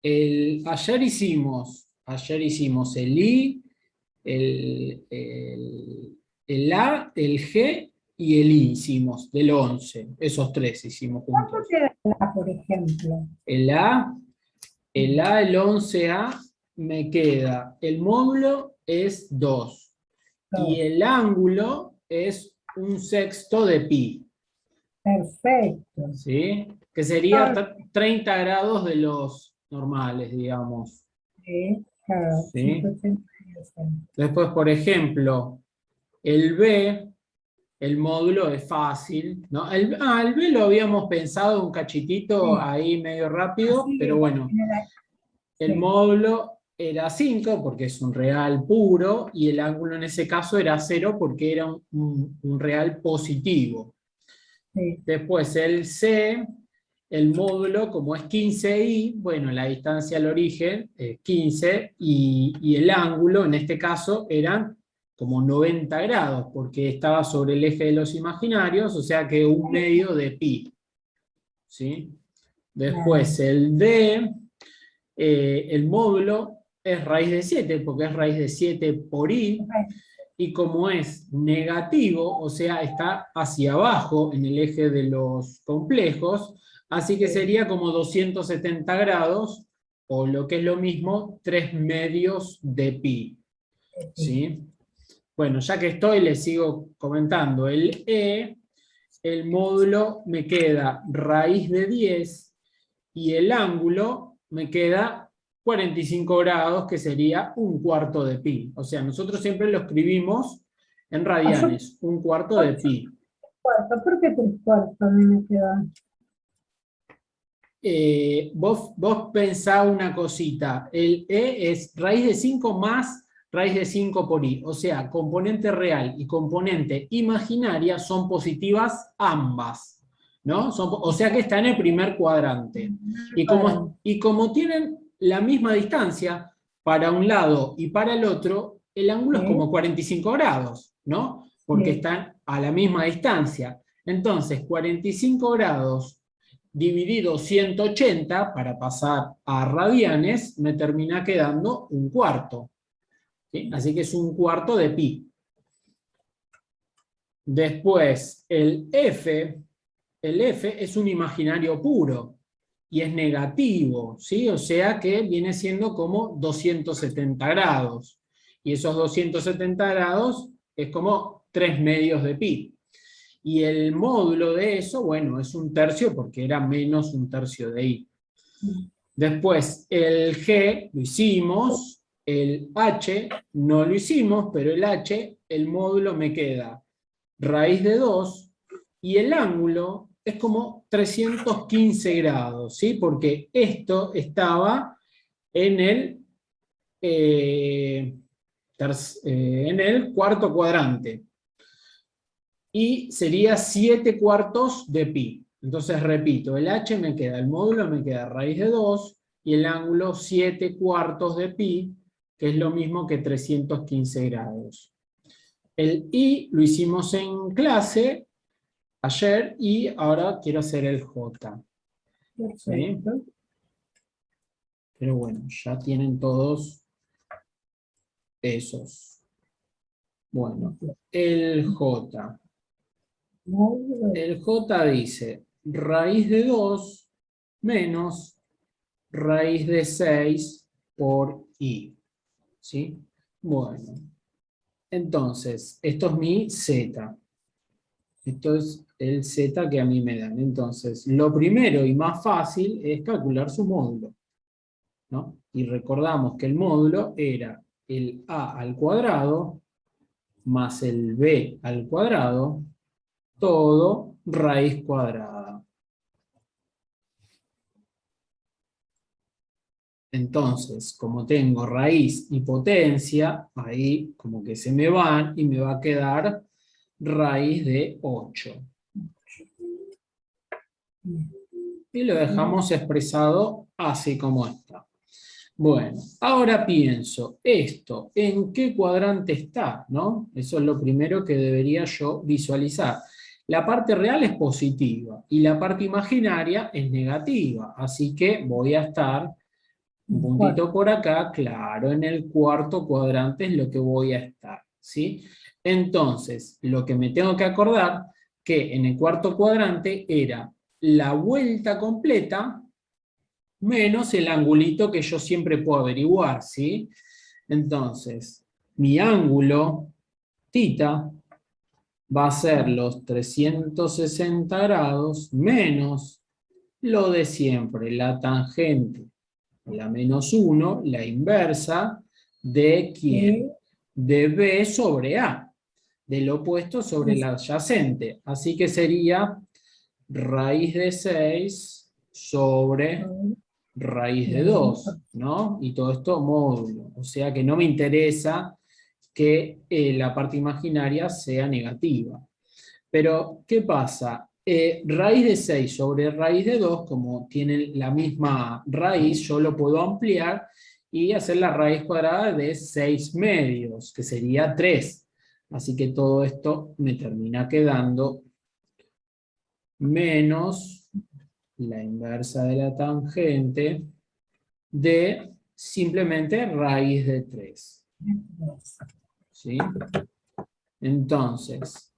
Ayer hicimos el I, el A, el G y el I hicimos, del 11. Esos tres hicimos ¿Cuánto juntos. te da la, por ejemplo? El A, el 11A, me queda, el módulo es 2. Y 2. el ángulo es 1/6 de pi. Perfecto. ¿Sí? Que sería 30 grados de los normales, digamos. Sí, claro, ¿Sí? 180. Después, por ejemplo, el B, el módulo es fácil, ¿no? El B lo habíamos pensado un cachitito Sí, ahí medio rápido, así pero bueno, el sí, módulo era 5 porque es un real puro y el ángulo en ese caso era 0 porque era un real positivo. sí, Después el C, el módulo, como es 15i, bueno, la distancia al origen es 15 y el ángulo en este caso eran como 90 grados, porque estaba sobre el eje de los imaginarios, o sea que un medio de pi. ¿Sí? claro. Después el D, el módulo es raíz de 7, porque es raíz de 7 por i, y como es negativo, o sea, está hacia abajo en el eje de los complejos, así que Sí, sería como 270 grados, o lo que es lo mismo, 3 medios de pi. sí. ¿Sí? Bueno, ya que estoy, les sigo comentando. El E, el módulo me queda raíz de 10 y el ángulo me queda 45 grados, que sería 1/4 de pi. O sea, nosotros siempre lo escribimos en Ah, yo, radianes, 1/4 de pi. ¿por qué 3/4 a mí me queda? Vos pensá una cosita, el E es raíz de 5 más raíz de 5 por i, o sea, componente real y componente imaginaria son positivas ambas, ¿no? O sea que está en el primer cuadrante. Cuadrado. Y como tienen la misma distancia para un lado y para el otro, el ángulo es Sí, como 45 grados, ¿no? Porque sí, están a la misma distancia. Entonces, 45 grados dividido 180 para pasar a radianes, me termina quedando 1/4. ¿Sí? Así que es 1/4 de pi. Después, el F es un imaginario puro y es negativo, ¿sí? O sea que viene siendo como 270 grados. Y esos 270 grados es como 3 medios de pi. Y el módulo de eso, bueno, es 1/3 porque era menos 1/3 de i. Después, el G lo hicimos, el H no lo hicimos, pero el H, el módulo me queda raíz de 2 y el ángulo es como 315 grados, ¿sí? Porque esto estaba en eh, en el cuarto cuadrante y sería 7/4 de pi. Entonces repito, el h me queda, el módulo me queda raíz de 2 y el ángulo 7/4 de pi, que es lo mismo que 315 grados. El i lo hicimos en clase ayer y ahora quiero hacer el j. ¿Sí? perfecto. Pero bueno, ya tienen todos esos. Bueno, el j. Módulo. El j dice raíz de 2 menos raíz de 6 por i. ¿Sí? Bueno, entonces, esto es mi z. Esto es el z que a mí me dan. Entonces, lo primero y más fácil es calcular su módulo, ¿no? Y recordamos que el módulo era el a al cuadrado más el b al cuadrado, todo raíz cuadrada. Entonces, como tengo raíz y potencia, ahí como que se me van y me va a quedar raíz de 8. Y lo dejamos expresado así como está. Bueno, ahora pienso, ¿esto en qué cuadrante está? ¿No? Eso es lo primero que debería yo visualizar. La parte real es positiva y la parte imaginaria es negativa, así que voy a estar Un puntito por acá, claro, en el cuarto cuadrante es lo que voy a estar, ¿sí? Entonces, lo que me tengo que acordar, que en el cuarto cuadrante era la vuelta completa menos el angulito que yo siempre puedo averiguar, ¿sí? Entonces, mi ángulo, θ, va a ser los 360 grados menos lo de siempre, la tangente, la menos 1, la inversa de ¿quién? De B sobre A, del opuesto sobre el adyacente. Así que sería raíz de 6 sobre raíz de 2, ¿no? Y todo esto módulo. O sea que no me interesa que la parte imaginaria sea negativa. Pero, ¿qué pasa? Raíz de 6 sobre raíz de 2, como tienen la misma raíz, yo lo puedo ampliar y hacer la raíz cuadrada de 6 medios, que sería 3. Así que todo esto me termina quedando menos la inversa de la tangente de simplemente raíz de 3. ¿Sí? Entonces,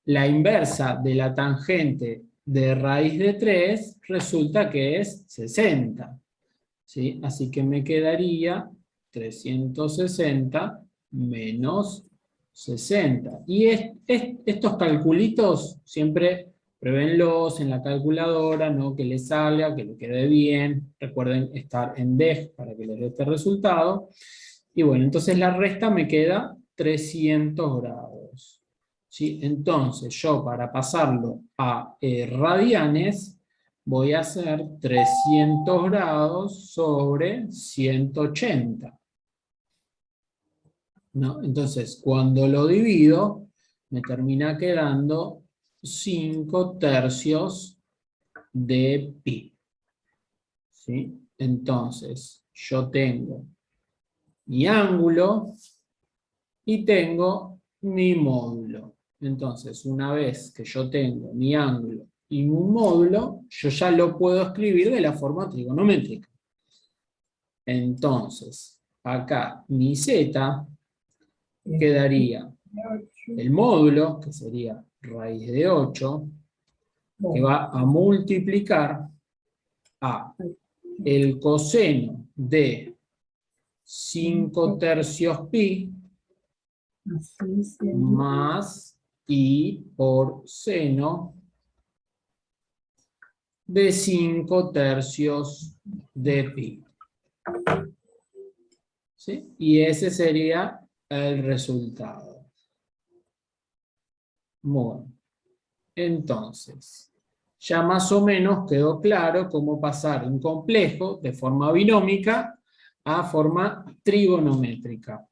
la inversa de la tangente de raíz de 3 resulta que es 60. ¿Sí? Así que me quedaría 360 menos 60. Y estos calculitos siempre pruébenlos en la calculadora, ¿no? Que les salga, que le quede bien. Recuerden estar en DEG para que les dé este resultado. Y bueno, entonces la resta me queda 300 grados. ¿Sí? Entonces yo para pasarlo a radianes voy a hacer 300 grados sobre 180. ¿No? Entonces cuando lo divido me termina quedando 5 tercios de pi. ¿Sí? Entonces yo tengo mi ángulo y tengo mi módulo. Entonces, una vez que yo tengo mi ángulo y mi módulo, yo ya lo puedo escribir de la forma trigonométrica. Entonces, acá mi z quedaría el módulo, que sería raíz de 8, que va a multiplicar a el coseno de 5 tercios pi más i por seno de 5 tercios de pi. ¿Sí? Y ese sería el resultado. Bueno, entonces, ya más o menos quedó claro cómo pasar un complejo de forma binómica a forma trigonométrica.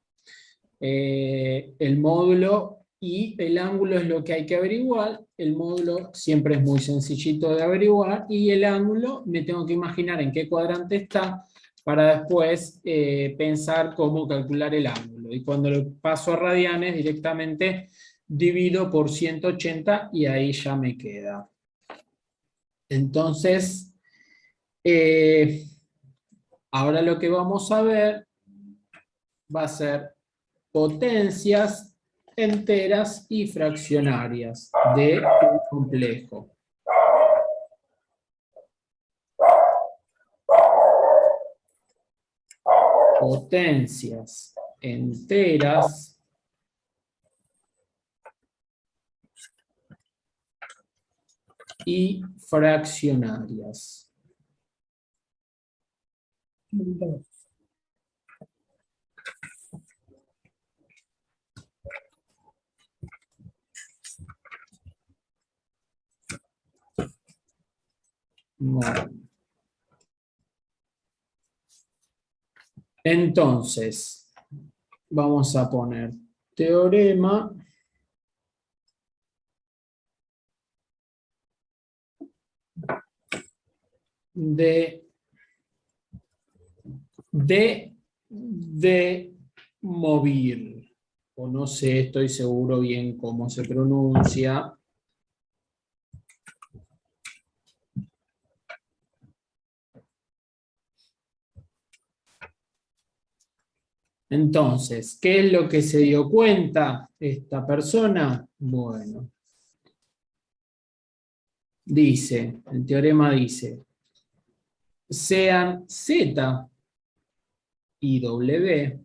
El módulo y el ángulo es lo que hay que averiguar. El módulo siempre es muy sencillito de averiguar y el ángulo me tengo que imaginar en qué cuadrante está para después pensar cómo calcular el ángulo. Y cuando lo paso a radianes directamente divido por 180 y ahí ya me queda. Entonces, ahora lo que vamos a ver va a ser potencias enteras y fraccionarias de un complejo. Potencias enteras y fraccionarias. Bueno. Entonces, vamos a poner teorema de Moivre, o no sé, estoy seguro bien cómo se pronuncia. Entonces, ¿qué es lo que se dio cuenta esta persona? Bueno, dice, el teorema dice, sean Z y W,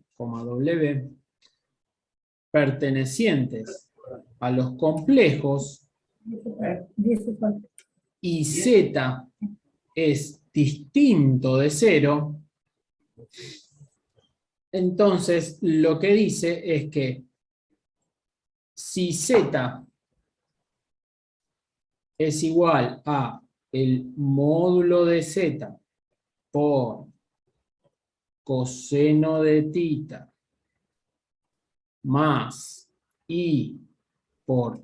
pertenecientes a los complejos Dice cuál. y Z es distinto de 0, entonces lo que dice es que si Z es igual a el módulo de Z por coseno de tita más I por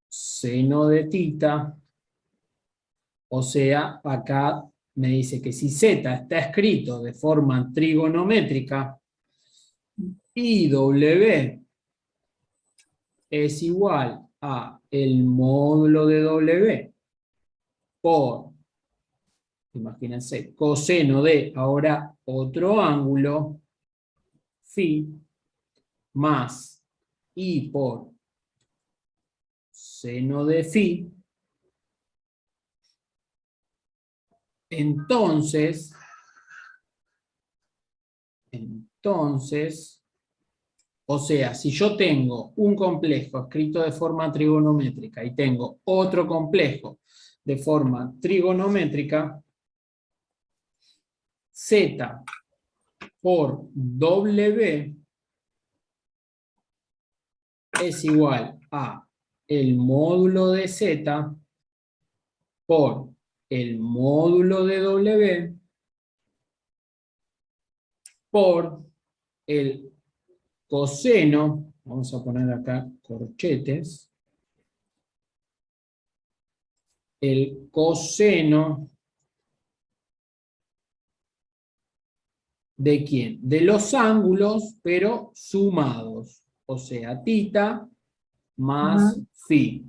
seno de tita, o sea, acá me dice que si Z está escrito de forma trigonométrica, IW es igual a el módulo de W por, imagínense, coseno de ahora otro ángulo, phi, más I por seno de phi. Entonces, o sea, si yo tengo un complejo escrito de forma trigonométrica y tengo otro complejo de forma trigonométrica, Z por W es igual a el módulo de Z por el módulo de W por el coseno, vamos a poner acá corchetes, el coseno ¿de quién? De los ángulos, pero sumados, o sea, tita Más más phi,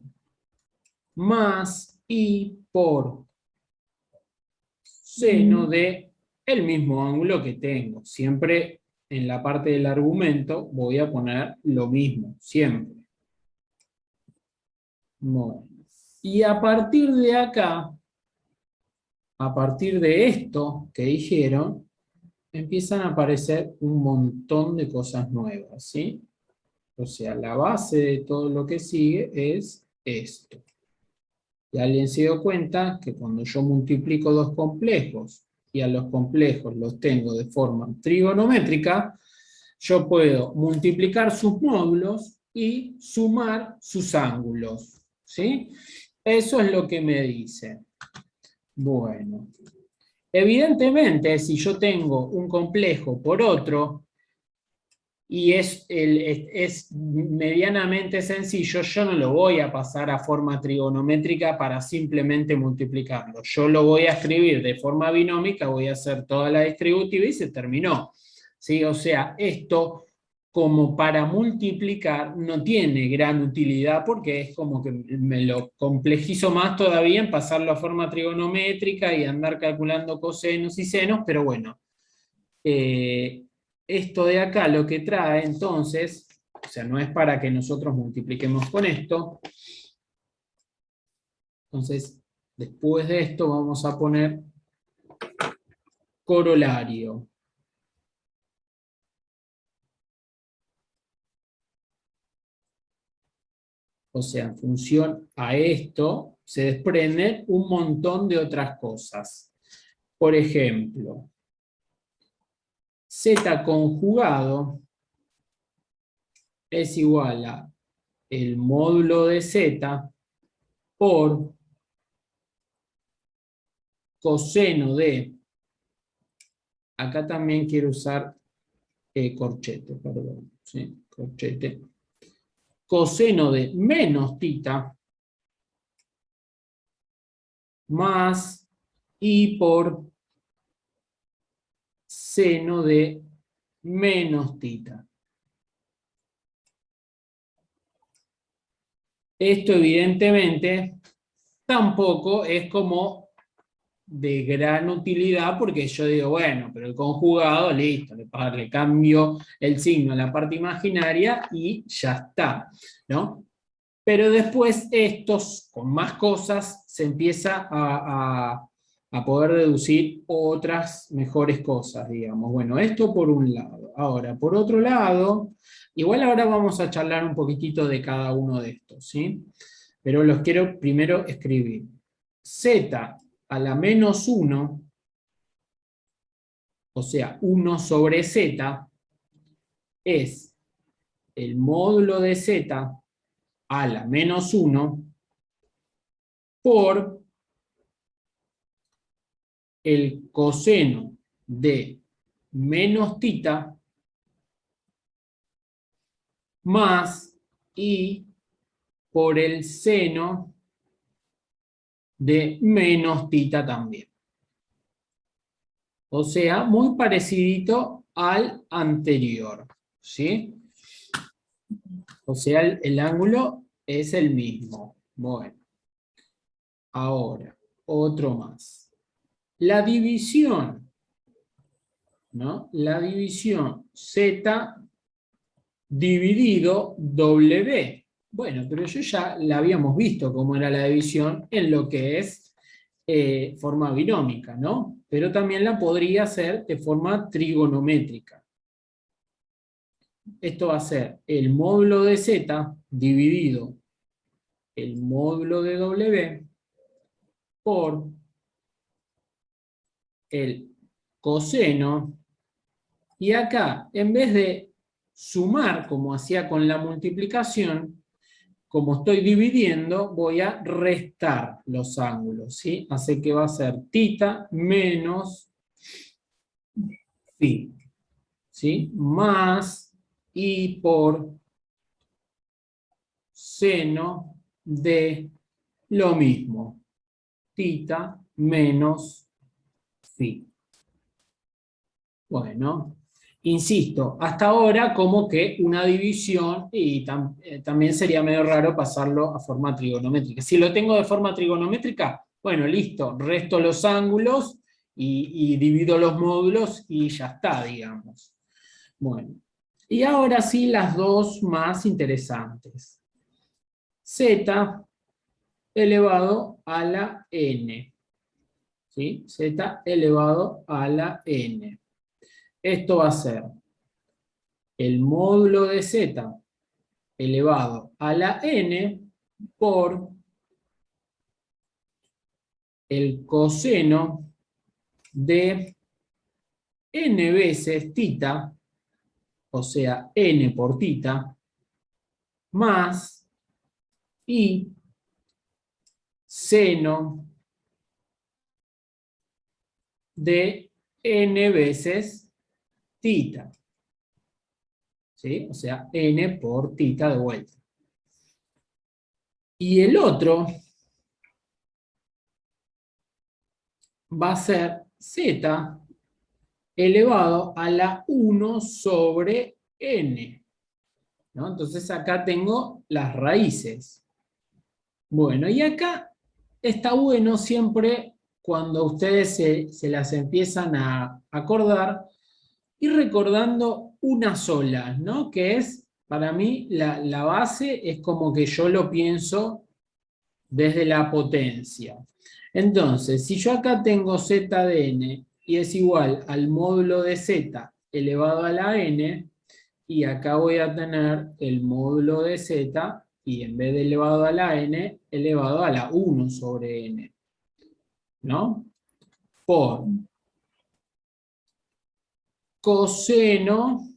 más I por seno de el mismo ángulo que tengo. Siempre en la parte del argumento voy a poner lo mismo, siempre. Bueno. Y a partir de acá, a partir de esto que dijeron, empiezan a aparecer un montón de cosas nuevas, ¿sí? O sea, la base de todo lo que sigue es esto. Y alguien se dio cuenta que cuando yo multiplico dos complejos y a los complejos los tengo de forma trigonométrica, yo puedo multiplicar sus módulos y sumar sus ángulos, ¿sí? Eso es lo que me dice. Bueno, evidentemente, si yo tengo un complejo por otro, y es medianamente sencillo, yo no lo voy a pasar a forma trigonométrica para simplemente multiplicarlo. Yo lo voy a escribir de forma binómica, voy a hacer toda la distributiva y se terminó. ¿Sí? O sea, esto como para multiplicar no tiene gran utilidad porque es como que me lo complejizo más todavía en pasarlo a forma trigonométrica y andar calculando cosenos y senos, pero bueno. Esto de acá lo que trae entonces, o sea, no es para que nosotros multipliquemos con esto. Entonces, después de esto vamos a poner corolario. O sea, en función a esto se desprenden un montón de otras cosas. Por ejemplo, Z conjugado es igual a el módulo de Z por coseno de, acá también quiero usar corchete, perdón, ¿sí? Corchete, coseno de menos tita más I por seno de menos tita. Esto evidentemente tampoco es como de gran utilidad porque yo digo, bueno, pero el conjugado, listo, le cambio el signo a la parte imaginaria y ya está, ¿no? Pero después estos, con más cosas, se empieza a poder deducir otras mejores cosas, digamos. Bueno, esto por un lado. Ahora, por otro lado, igual ahora vamos a charlar un poquitito de cada uno de estos, ¿sí? Pero los quiero primero escribir. Z a la menos 1, o sea, 1 sobre Z, es el módulo de Z a la menos 1 por el coseno de menos tita más i por el seno de menos tita también. O sea, muy parecidito al anterior, ¿sí? O sea, el ángulo es el mismo. Bueno, ahora, otro más. La división, ¿no? La división Z dividido W. Bueno, pero yo ya la habíamos visto cómo era la división en lo que es forma binómica, ¿no? Pero también la podría hacer de forma trigonométrica. Esto va a ser el módulo de Z dividido el módulo de W por el coseno, y acá, en vez de sumar como hacía con la multiplicación, como estoy dividiendo, voy a restar los ángulos, ¿sí? Así que va a ser tita menos phi, ¿sí? Más i por seno de lo mismo, tita menos phi. Bueno, insisto, hasta ahora como que una división y también sería medio raro pasarlo a forma trigonométrica. Si lo tengo de forma trigonométrica, bueno, listo, resto los ángulos y divido los módulos y ya está, digamos. Bueno, y ahora sí las dos más interesantes. Z elevado a la n. ¿Sí? Z elevado a la n. Esto va a ser el módulo de Z elevado a la n por el coseno de n veces tita, o sea, n por tita, más i seno de n veces tita. ¿Sí? O sea, n por tita de vuelta. Y el otro va a ser z elevado a la 1 sobre n. ¿No? Entonces acá tengo las raíces. Bueno, y acá está bueno siempre cuando ustedes se las empiezan a acordar, ir recordando una sola, ¿no? Que es, para mí, la base es como que yo lo pienso desde la potencia. Entonces, si yo acá tengo z de n y es igual al módulo de z elevado a la n, y acá voy a tener el módulo de z, y en vez de elevado a la n, elevado a la 1 sobre n. ¿No? Por coseno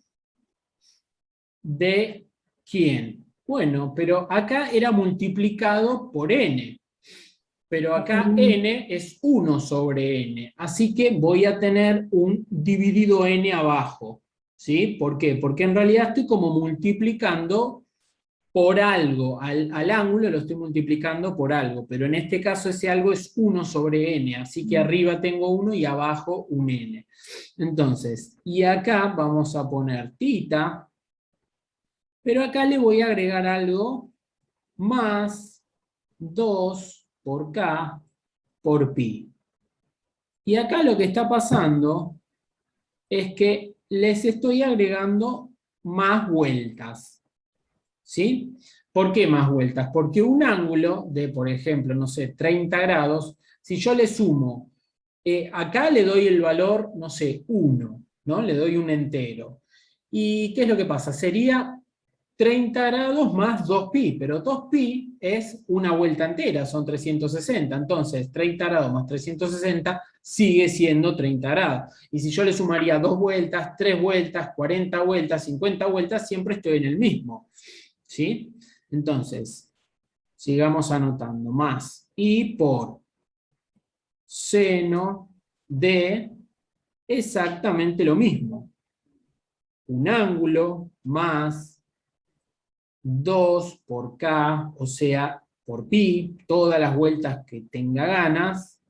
de ¿quién? Bueno, pero acá era multiplicado por n. Pero acá n es 1 sobre n. Así que voy a tener un dividido n abajo. ¿Sí? ¿Por qué? Porque en realidad estoy como multiplicando por algo, al ángulo lo estoy multiplicando por algo, pero en este caso ese algo es 1 sobre n, así que arriba tengo 1 y abajo un n. Entonces, y acá vamos a poner tita, pero acá le voy a agregar algo más 2 por k por pi. Y acá lo que está pasando es que les estoy agregando más vueltas, ¿sí? ¿Por qué más vueltas? Porque un ángulo de, por ejemplo, no sé, 30 grados, si yo le sumo, acá le doy el valor, no sé, 1, ¿no? Le doy un entero. ¿Y qué es lo que pasa? Sería 30 grados más 2pi, pero 2pi es una vuelta entera, son 360. Entonces, 30 grados más 360 sigue siendo 30 grados. Y si yo le sumaría 2 vueltas, 3 vueltas, 40 vueltas, 50 vueltas, siempre estoy en el mismo. ¿Sí? Entonces, sigamos anotando. Más I por seno de exactamente lo mismo. Un ángulo más 2 por K, o sea, por pi, todas las vueltas que tenga ganas.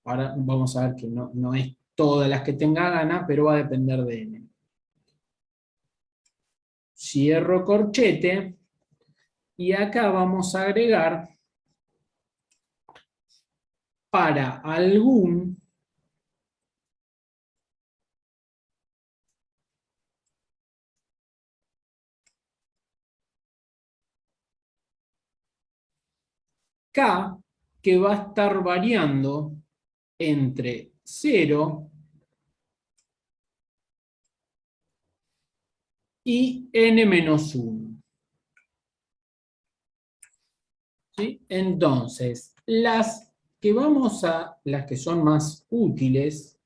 Ahora vamos a ver que no es todas las que tenga ganas, pero va a depender de n. Cierro corchete, y acá vamos a agregar para algún K que va a estar variando entre 0 y n-1. ¿Sí? Entonces, las que son más útiles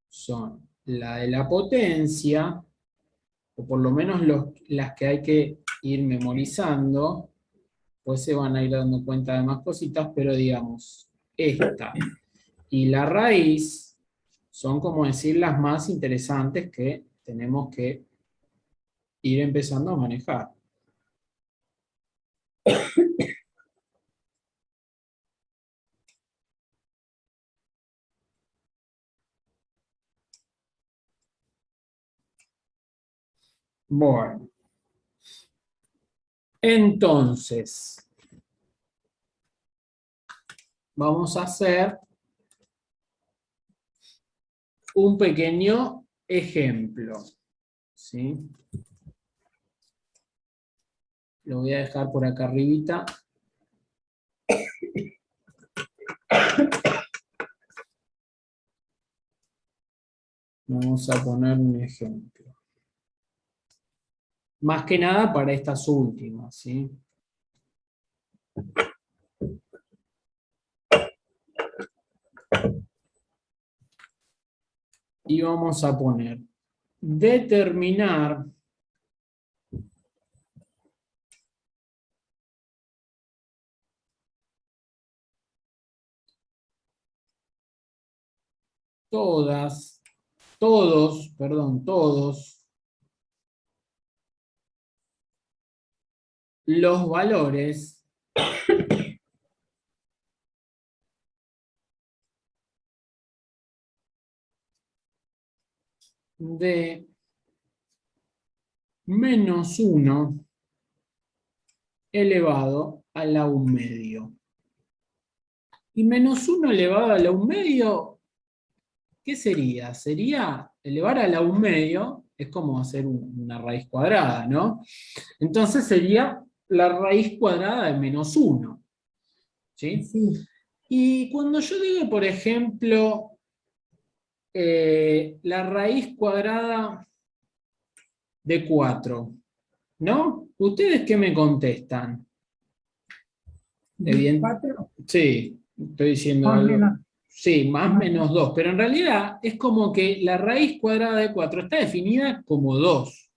son la de la potencia, o por lo menos las que hay que ir memorizando, pues se van a ir dando cuenta de más cositas, pero digamos, esta y la raíz son, como decir, las más interesantes que tenemos que ir empezando a manejar. Bueno, entonces, vamos a hacer un pequeño ejemplo, ¿sí? Lo voy a dejar por acá arribita. Vamos a poner un ejemplo. Más que nada para estas últimas, ¿sí? Y vamos a poner determinar todos los valores de -1 elevado a la 1 medio. Y -1 elevado a la 1 medio, ¿qué sería? Sería elevar a la 1 medio, es como hacer una raíz cuadrada, ¿no? Entonces sería la raíz cuadrada de -1. ¿Sí? Sí. Y cuando yo digo, por ejemplo, la raíz cuadrada de 4, ¿no? ¿Ustedes qué me contestan? ¿De 4? Sí, estoy diciendo Más o algo. menos. Sí, más menos 2, pero en realidad es como que la raíz cuadrada de 4 está definida como 2.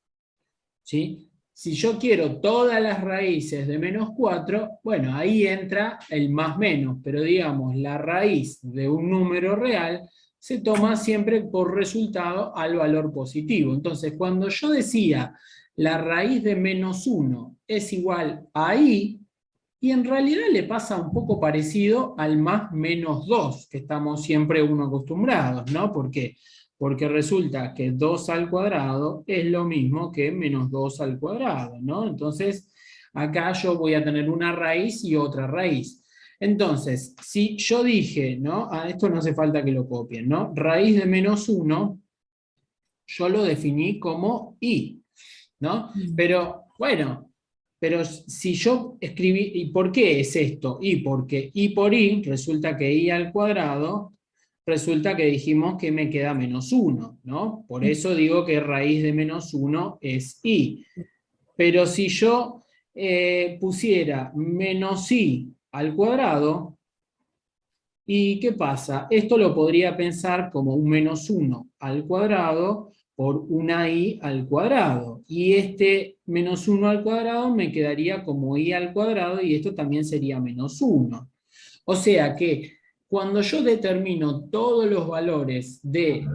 ¿Sí? Si yo quiero todas las raíces de -4, bueno, ahí entra el más menos, pero digamos, la raíz de un número real se toma siempre por resultado al valor positivo. Entonces, cuando yo decía la raíz de -1 es igual a i, y en realidad le pasa un poco parecido al más -2, que estamos siempre uno acostumbrados, ¿no? ¿Por qué? Porque resulta que 2 al cuadrado es lo mismo que -2 al cuadrado, ¿no? Entonces, acá yo voy a tener una raíz y otra raíz. Entonces, si yo dije, ¿no? Esto no hace falta que lo copien, ¿no? Raíz de menos 1, yo lo definí como i, ¿no? Pero, bueno, pero si yo escribí, ¿y por qué es esto? Y porque i por i, resulta que i al cuadrado, resulta que dijimos que me queda menos 1, ¿no? Por eso digo que raíz de menos 1 es i. Pero si yo pusiera menos i al cuadrado, ¿y qué pasa? Esto lo podría pensar como un menos 1 al cuadrado por una i al cuadrado. Y este menos 1 al cuadrado me quedaría como i al cuadrado y esto también sería menos 1. O sea que cuando yo determino todos los valores de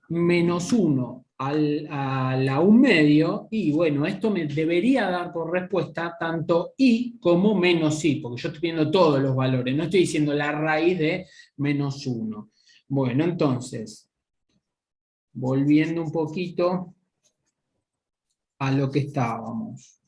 menos 1 a la 1 medio, y bueno, esto me debería dar por respuesta tanto i como menos i, porque yo estoy viendo todos los valores, no estoy diciendo la raíz de menos 1. Bueno, entonces, volviendo un poquito a lo que estábamos.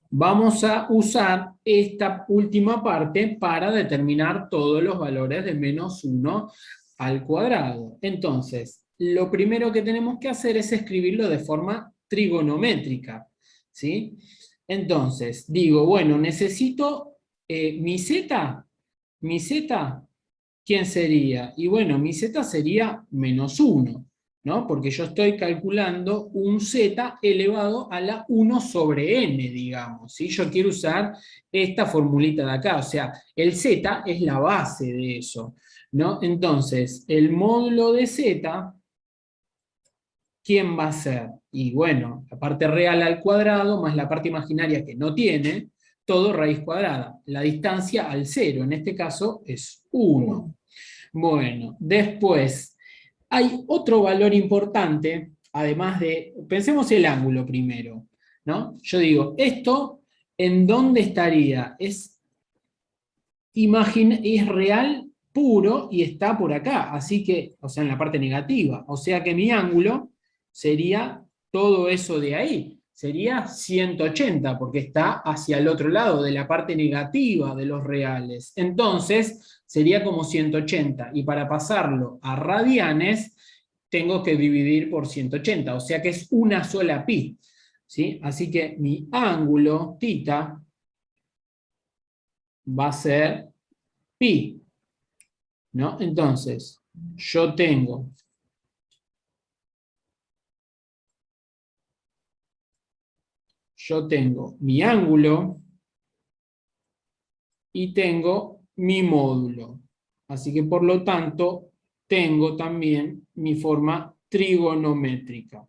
Vamos a usar esta última parte para determinar todos los valores de menos 1 al cuadrado. Entonces, lo primero que tenemos que hacer es escribirlo de forma trigonométrica, ¿sí? Entonces, digo, bueno, necesito mi z, ¿quién sería? Y bueno, mi z sería menos 1. ¿No? Porque yo estoy calculando un z elevado a la 1 sobre n, digamos, ¿sí? Yo quiero usar esta formulita de acá, o sea, el z es la base de eso, ¿no? Entonces, el módulo de z, ¿quién va a ser? Y bueno, la parte real al cuadrado más la parte imaginaria que no tiene, todo raíz cuadrada. La distancia al 0, en este caso, es 1. Bueno, después hay otro valor importante, además de, pensemos el ángulo primero, ¿no? Yo digo, esto, ¿en dónde estaría? Es real puro y está por acá, así que, o sea, en la parte negativa, o sea que mi ángulo sería todo eso de ahí, sería 180, porque está hacia el otro lado, de la parte negativa de los reales. Entonces, sería como 180, y para pasarlo a radianes, tengo que dividir por 180, o sea que es una sola pi, ¿sí? Así que mi ángulo, θ, va a ser pi, ¿no? Entonces, yo tengo mi ángulo y tengo mi módulo. Así que por lo tanto, tengo también mi forma trigonométrica.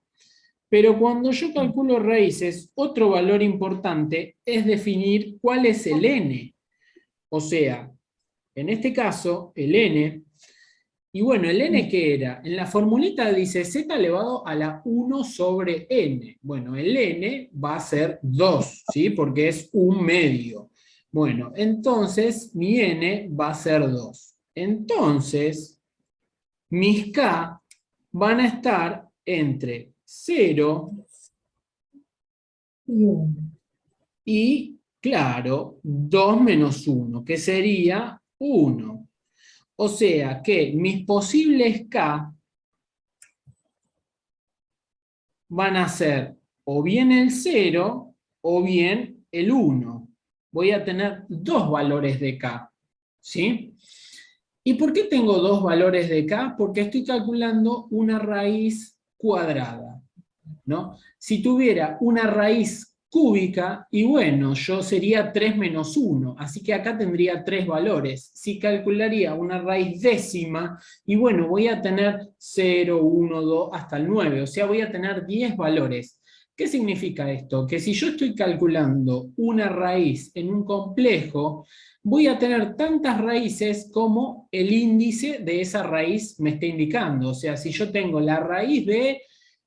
Pero cuando yo calculo raíces, otro valor importante es definir cuál es el n. O sea, en este caso, el n. Y bueno, ¿el n qué era? En la formulita dice z elevado a la 1 sobre n. Bueno, el n va a ser 2, ¿sí? Porque es un medio. Bueno, entonces mi n va a ser 2. Entonces, mis k van a estar entre 0 y, claro, 2 menos 1, que sería 1. O sea que mis posibles k van a ser o bien el 0 o bien el 1. Voy a tener dos valores de k, ¿sí? ¿Y por qué tengo dos valores de k? Porque estoy calculando una raíz cuadrada, ¿no? Si tuviera una raíz cúbica, y bueno, yo sería 3 menos 1, así que acá tendría tres valores. Si calcularía una raíz décima, y bueno, voy a tener 0, 1, 2, hasta el 9, o sea, voy a tener 10 valores. ¿Qué significa esto? Que si yo estoy calculando una raíz en un complejo, voy a tener tantas raíces como el índice de esa raíz me está indicando. O sea, si yo tengo la raíz de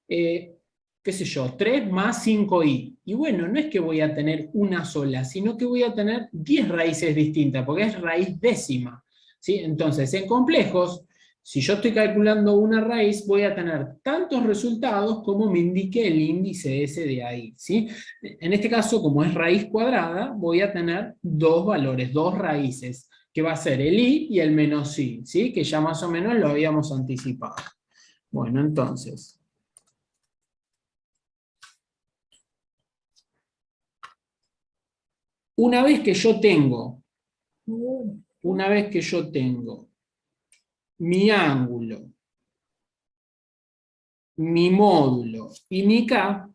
qué sé yo, 3 más 5i. Y bueno, no es que voy a tener una sola, sino que voy a tener 10 raíces distintas, porque es raíz décima, ¿sí? Entonces, en complejos, si yo estoy calculando una raíz, voy a tener tantos resultados como me indique el índice ese de ahí, ¿sí? En este caso, como es raíz cuadrada, voy a tener dos valores, dos raíces, que va a ser el i y el menos i, ¿sí? Que ya más o menos lo habíamos anticipado. Bueno, entonces, una vez que yo tengo mi ángulo, mi módulo y mi K,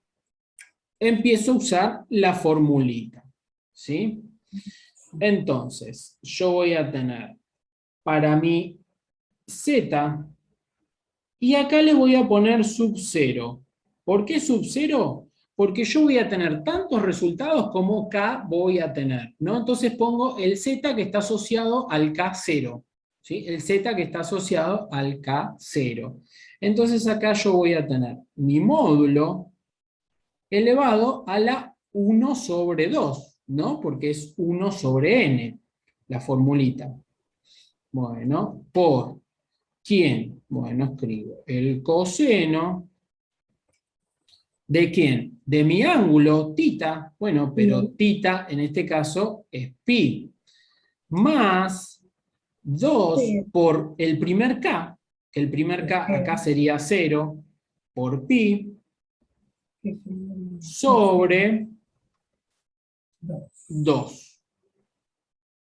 empiezo a usar la formulita, ¿sí? Entonces, yo voy a tener para mi Z, y acá le voy a poner sub 0. ¿Por qué sub 0? Porque yo voy a tener tantos resultados como K voy a tener, ¿no? Entonces pongo el Z que está asociado al K0, ¿sí? El Z que está asociado al K0. Entonces acá yo voy a tener mi módulo elevado a la 1 sobre 2, ¿no? Porque es 1 sobre n, la formulita. Bueno, por ¿quién? Bueno, escribo el coseno ¿de quién? De mi ángulo, tita. Bueno, pero tita en este caso es pi. Más 2 por el primer k, que el primer k acá sería 0, por pi, sobre 2.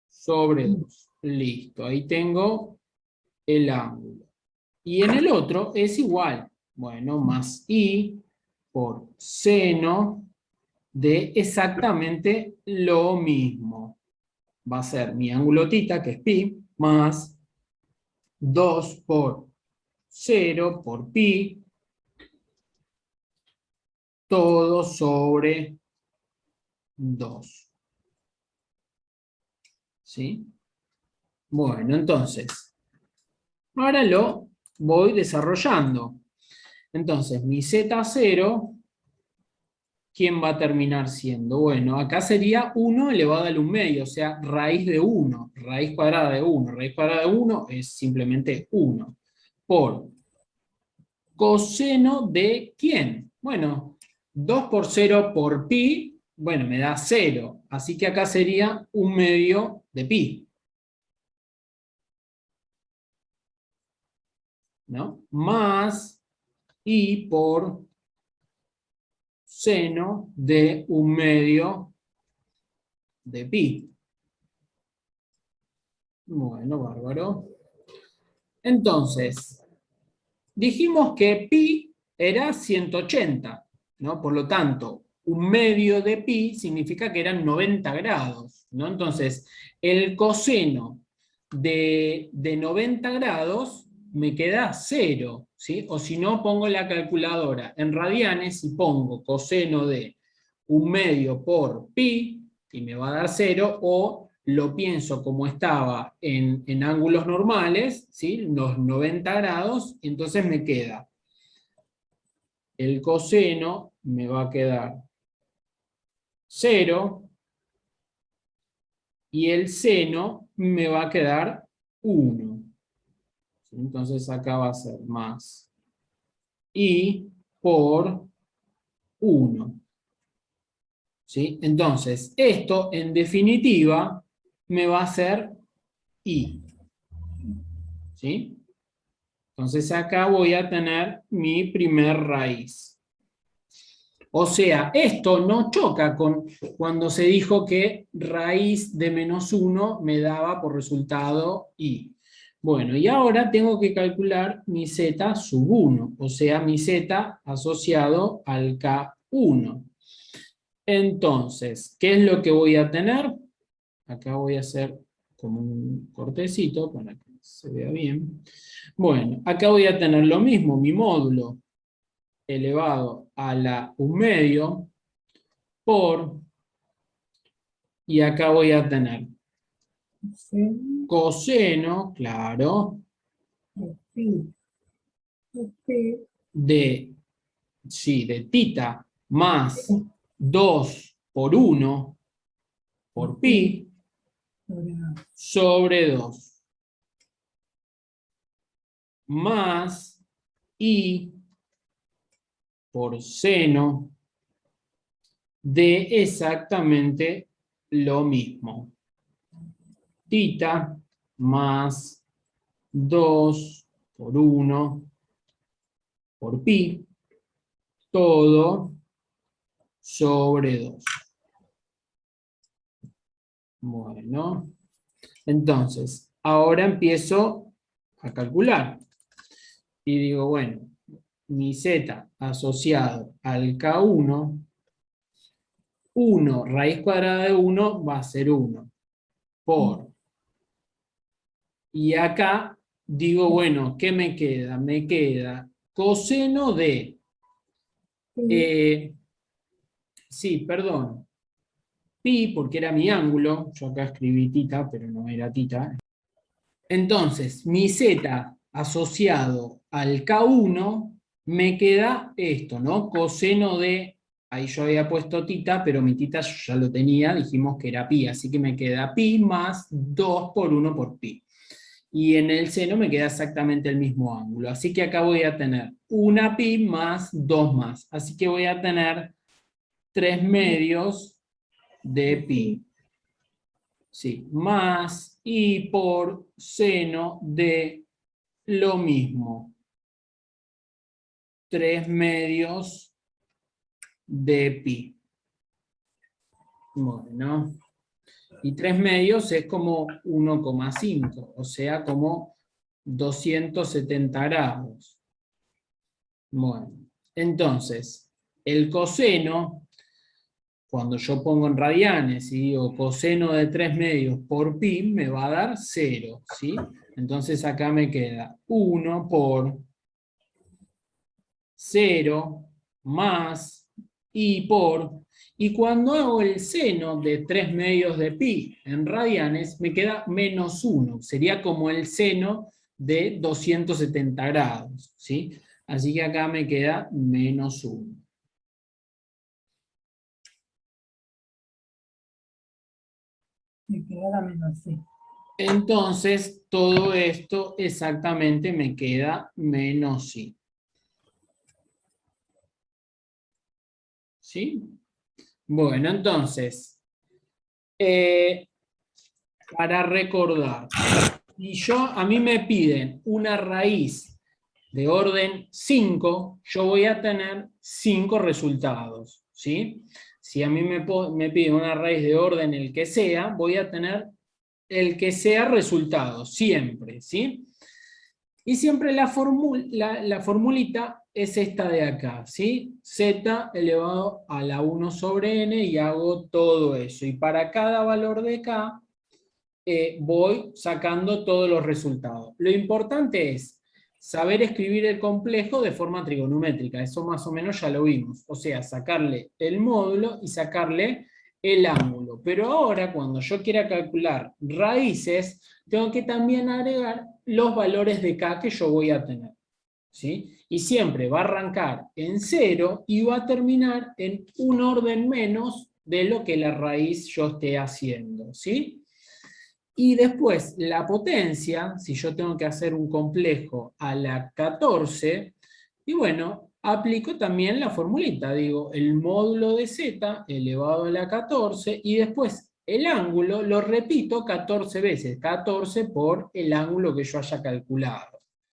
Sobre 2. Listo, ahí tengo el ángulo. Y en el otro es igual. Bueno, más i por seno de exactamente lo mismo. Va a ser mi ángulo tita, que es pi, más 2 por 0 por pi, todo sobre 2. ¿Sí? Bueno, entonces, ahora lo voy desarrollando. Entonces, mi Z0, ¿quién va a terminar siendo? Bueno, acá sería 1 elevado al 1 medio, o sea, raíz de 1, raíz cuadrada de 1. Raíz cuadrada de 1 es simplemente 1. Por coseno de ¿quién? Bueno, 2 por 0 por pi, bueno, me da 0. Así que acá sería 1 medio de pi, ¿no? Más i por seno de 1 medio de pi. Bueno, bárbaro. Entonces, dijimos que pi era 180, ¿no? Por lo tanto, 1 medio de pi significa que eran 90 grados, ¿no? Entonces, el coseno de 90 grados me queda 0, ¿sí? O si no, pongo la calculadora en radianes y pongo coseno de 1 medio por pi, y me va a dar 0, o lo pienso como estaba en ángulos normales, ¿sí? Los 90 grados, y entonces me queda el coseno, me va a quedar 0, y el seno me va a quedar 1. Entonces acá va a ser más i por 1. ¿Sí? Entonces, esto en definitiva me va a ser i. ¿Sí? Entonces acá voy a tener mi primer raíz. O sea, esto no choca con cuando se dijo que raíz de menos 1 me daba por resultado i. Bueno, y ahora tengo que calcular mi z sub 1, o sea, mi z asociado al K1. Entonces, ¿qué es lo que voy a tener? Acá voy a hacer como un cortecito para que se vea bien. Bueno, acá voy a tener lo mismo, mi módulo elevado a la 1 medio por, y acá voy a tener coseno, claro, de, sí, de tita más 2 por 1 por pi sobre 2 más i por seno de exactamente lo mismo. tita más 2 por 1 por pi, todo sobre 2. Bueno, entonces, ahora empiezo a calcular. Y digo, bueno, mi z asociado al K1, 1 raíz cuadrada de 1 va a ser 1 por. Y acá digo, bueno, ¿qué me queda? Me queda coseno de. Sí, perdón. Pi, porque era mi ángulo. Yo acá escribí tita, pero no era tita. Entonces, mi z asociado al K1 me queda esto, ¿no? Coseno de. Ahí yo había puesto tita, pero mi tita yo ya lo tenía, dijimos que era pi, así que me queda pi más 2 por 1 por pi. Y en el seno me queda exactamente el mismo ángulo. Así que acá voy a tener una pi más 2 más. Así que voy a tener 3 medios de pi. Sí, más y por seno de lo mismo. 3 medios de pi. Bueno. Y 3 medios es como 1,5, o sea, como 270 grados. Bueno, entonces, el coseno, cuando yo pongo en radianes y digo coseno de 3 medios por pi, me va a dar 0, ¿sí? Entonces acá me queda 1 por 0 más y por. Y cuando hago el seno de 3 medios de pi en radianes, me queda menos 1. Sería como el seno de 270 grados, ¿sí? Así que acá me queda menos 1. Me queda menos sí. Entonces, todo esto exactamente me queda menos i. ¿Sí? Bueno, entonces, para recordar, y a mí me piden una raíz de orden 5, yo voy a tener 5 resultados, ¿sí? Si a mí me piden una raíz de orden el que sea, voy a tener el que sea resultado, siempre, ¿sí? Y siempre la formulita es esta de acá, ¿sí? Z elevado a la 1 sobre n y hago todo eso. Y para cada valor de K, voy sacando todos los resultados. Lo importante es saber escribir el complejo de forma trigonométrica, eso más o menos ya lo vimos, o sea, sacarle el módulo y sacarle el ángulo. Pero ahora, cuando yo quiera calcular raíces, tengo que también agregar los valores de K que yo voy a tener, ¿sí? Y siempre va a arrancar en 0 y va a terminar en un orden menos de lo que la raíz yo esté haciendo, ¿sí? Y después, la potencia, si yo tengo que hacer un complejo a la 14, y bueno, aplico también la formulita, digo, el módulo de z elevado a la 14, y después el ángulo lo repito 14 veces, 14 por el ángulo que yo haya calculado.